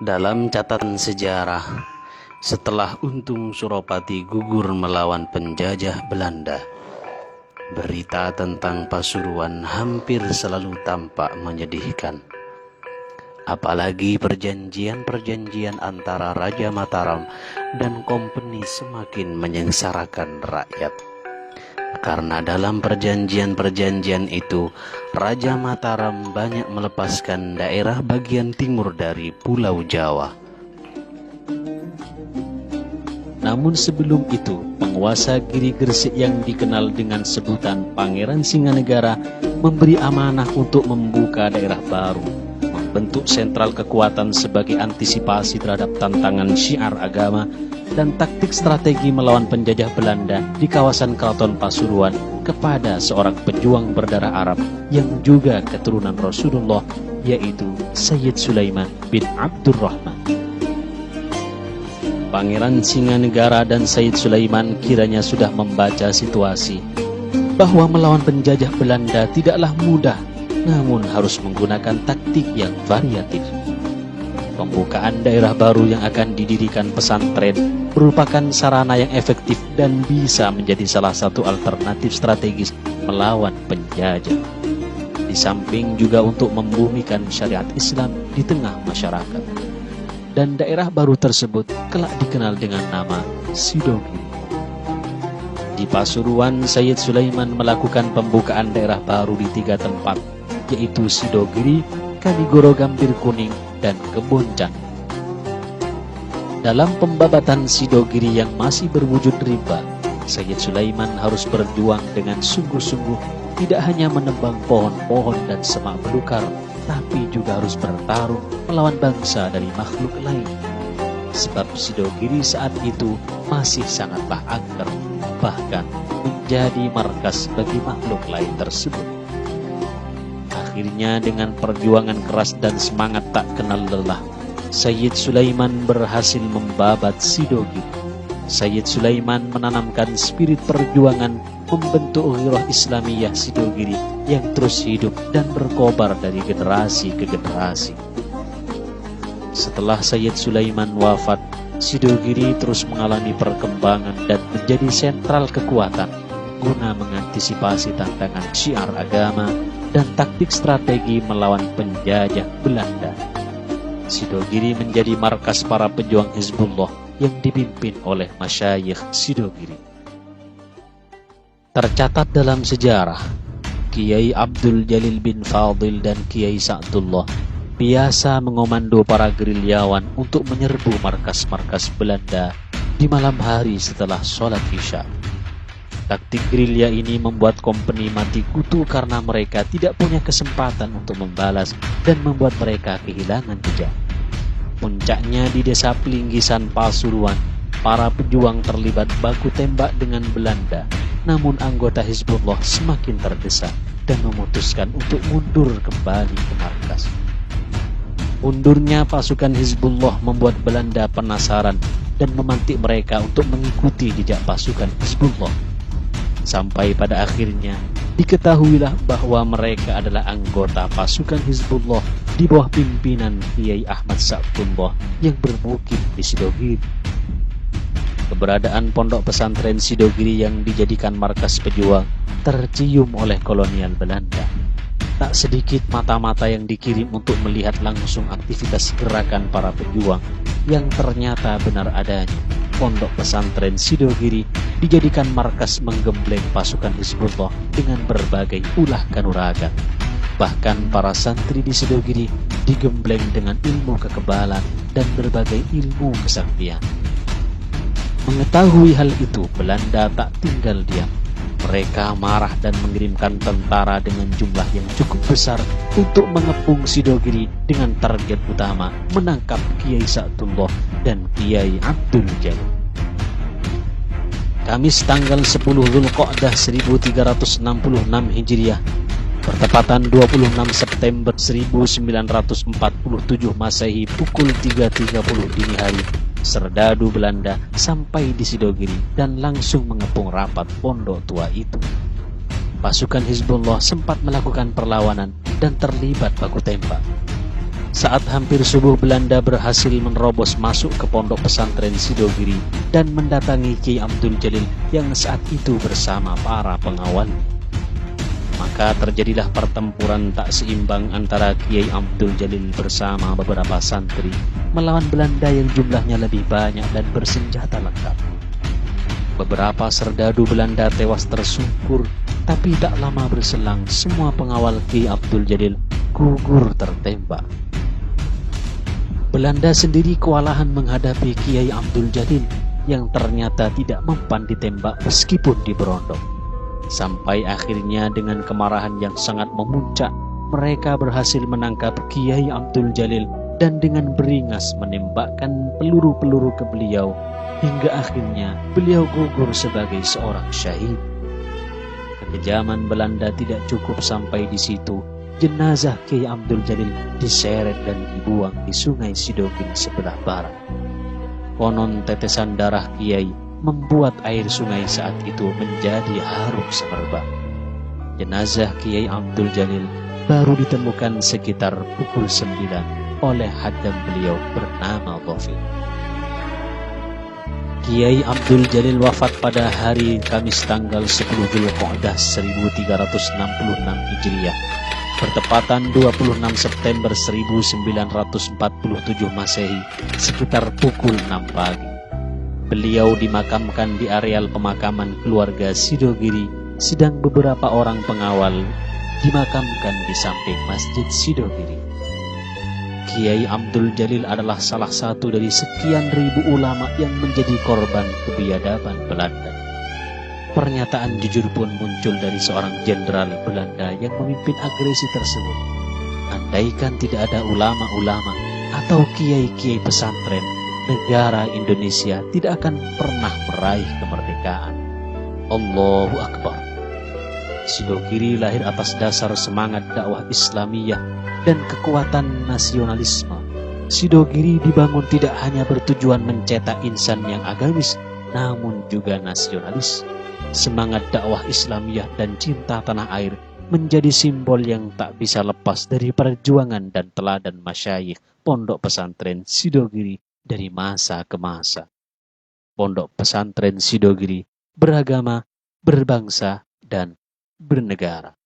Dalam catatan sejarah, setelah Untung Suropati gugur melawan penjajah Belanda, berita tentang Pasuruan hampir selalu tampak menyedihkan. Apalagi perjanjian-perjanjian antara Raja Mataram dan kompeni semakin menyengsarakan rakyat. Karena dalam perjanjian-perjanjian itu, Raja Mataram banyak melepaskan daerah bagian timur dari Pulau Jawa. Namun sebelum itu, penguasa Giri Gresik yang dikenal dengan sebutan Pangeran Singanegara memberi amanah untuk membuka daerah baru, membentuk sentral kekuatan sebagai antisipasi terhadap tantangan syiar agama dan taktik strategi melawan penjajah Belanda di kawasan Keraton Pasuruan kepada seorang pejuang berdarah Arab yang juga keturunan Rasulullah, yaitu Sayyid Sulaiman bin Abdurrahman. Pangeran Singanegara dan Sayyid Sulaiman kiranya sudah membaca situasi bahwa melawan penjajah Belanda tidaklah mudah, namun harus menggunakan taktik yang variatif. Pembukaan daerah baru yang akan didirikan pesantren merupakan sarana yang efektif dan bisa menjadi salah satu alternatif strategis melawan penjajah. Di samping juga untuk membumikan syariat Islam di tengah masyarakat. Dan daerah baru tersebut kelak dikenal dengan nama Sidogiri. Di Pasuruan, Sayyid Sulaiman melakukan pembukaan daerah baru di 3 tempat, yaitu Sidogiri, Kanigoro Gambir Kuning, dan Keboncan. Dalam pembabatan Sidogiri yang masih berwujud rimba, Sayyid Sulaiman harus berjuang dengan sungguh-sungguh, tidak hanya menebang pohon-pohon dan semak belukar, tapi juga harus bertarung melawan bangsa dari makhluk lain. Sebab Sidogiri saat itu masih sangatlah angker, bahkan menjadi markas bagi makhluk lain tersebut. Akhirnya dengan perjuangan keras dan semangat tak kenal lelah, Sayyid Sulaiman berhasil membabat Sidogiri. Sayyid Sulaiman menanamkan spirit perjuangan membentuk Ghirah Islamiyah Sidogiri yang terus hidup dan berkobar dari generasi ke generasi. Setelah Sayyid Sulaiman wafat, Sidogiri terus mengalami perkembangan dan menjadi sentral kekuatan guna mengantisipasi tantangan syiar agama dan taktik strategi melawan penjajah Belanda. Sidogiri menjadi markas para pejuang Hizbullah yang dipimpin oleh masyayikh Sidogiri. Tercatat dalam sejarah, Kiai Abdul Jalil bin Fadil dan Kiai Sa'dullah biasa mengomando para gerilyawan untuk menyerbu markas-markas Belanda di malam hari setelah sholat Isya. Taktik gerilya ini membuat kompeni mati kutu karena mereka tidak punya kesempatan untuk membalas dan membuat mereka kehilangan jejak. Puncaknya di desa Pelinggisan Pasuruan, para pejuang terlibat baku tembak dengan Belanda, namun anggota Hizbullah semakin terdesak dan memutuskan untuk mundur kembali ke markas. Mundurnya pasukan Hizbullah membuat Belanda penasaran dan memantik mereka untuk mengikuti jejak pasukan Hizbullah. Sampai pada akhirnya diketahuilah bahwa mereka adalah anggota pasukan Hizbullah di bawah pimpinan Kiai Ahmad Sa'dullah yang bermukim di Sidogiri. Keberadaan pondok pesantren Sidogiri yang dijadikan markas pejuang tercium oleh kolonial Belanda. Tak sedikit mata-mata yang dikirim untuk melihat langsung aktivitas gerakan para pejuang yang ternyata benar adanya. Pondok pesantren Sidogiri dijadikan markas menggembleng pasukan Hizbullah dengan berbagai ulah kanuragan. Bahkan para santri di Sidogiri digembleng dengan ilmu kekebalan dan berbagai ilmu kesaktian. Mengetahui hal itu, Belanda tak tinggal diam. Mereka marah dan mengirimkan tentara dengan jumlah yang cukup besar untuk mengepung Sidogiri dengan target utama menangkap Kiai Sa'dullah dan Kiai Abdul Jalil. Kamis tanggal 10 Dzulqa'dah 1366 Hijriah, bertepatan 26 September 1947 Masehi pukul 3.30 dini hari, serdadu Belanda sampai di Sidogiri dan langsung mengepung rapat pondok tua itu. Pasukan Hizbullah sempat melakukan perlawanan dan terlibat baku tembak. Saat hampir subuh, Belanda berhasil menerobos masuk ke pondok pesantren Sidogiri dan mendatangi Kiai Abdul Jalil yang saat itu bersama para pengawal. Maka terjadilah pertempuran tak seimbang antara Kiai Abdul Jalil bersama beberapa santri melawan Belanda yang jumlahnya lebih banyak dan bersenjata lengkap. Beberapa serdadu Belanda tewas tersungkur, tapi tak lama berselang semua pengawal Kiai Abdul Jalil gugur tertembak. Belanda sendiri kewalahan menghadapi Kiai Abdul Jalil yang ternyata tidak mempan ditembak meskipun diberondong. Sampai akhirnya dengan kemarahan yang sangat memuncak, mereka berhasil menangkap Kiai Abdul Jalil dan dengan beringas menembakkan peluru-peluru ke beliau hingga akhirnya beliau gugur sebagai seorang syahid. Kekejaman Belanda tidak cukup sampai di situ. Jenazah Kiai Abdul Jalil diseret dan dibuang di sungai Sidogiri sebelah barat. Konon tetesan darah Kiai membuat air sungai saat itu menjadi harum semerbak. Jenazah Kiai Abdul Jalil baru ditemukan sekitar pukul 9 oleh hadam beliau bernama Taufik. Kiai Abdul Jalil wafat pada hari Kamis tanggal 10 Dzulqa'dah 1366 Hijriah, bertepatan 26 September 1947 Masehi, sekitar pukul 6 pagi. Beliau dimakamkan di areal pemakaman keluarga Sidogiri, sedang beberapa orang pengawal dimakamkan di samping Masjid Sidogiri. Kiai Abdul Jalil adalah salah satu dari sekian ribu ulama yang menjadi korban kebiadaban Belanda. Pernyataan jujur pun muncul dari seorang jenderal Belanda yang memimpin agresi tersebut. Andaikan tidak ada ulama-ulama atau kiai-kiai pesantren, negara Indonesia tidak akan pernah meraih kemerdekaan. Allahu Akbar. Sidogiri lahir atas dasar semangat dakwah Islamiyah dan kekuatan nasionalisme. Sidogiri dibangun tidak hanya bertujuan mencetak insan yang agamis, namun juga nasionalis. Semangat dakwah Islamiyah dan cinta tanah air menjadi simbol yang tak bisa lepas dari perjuangan dan teladan masyayikh pondok pesantren Sidogiri dari masa ke masa. Pondok pesantren Sidogiri beragama, berbangsa, dan bernegara.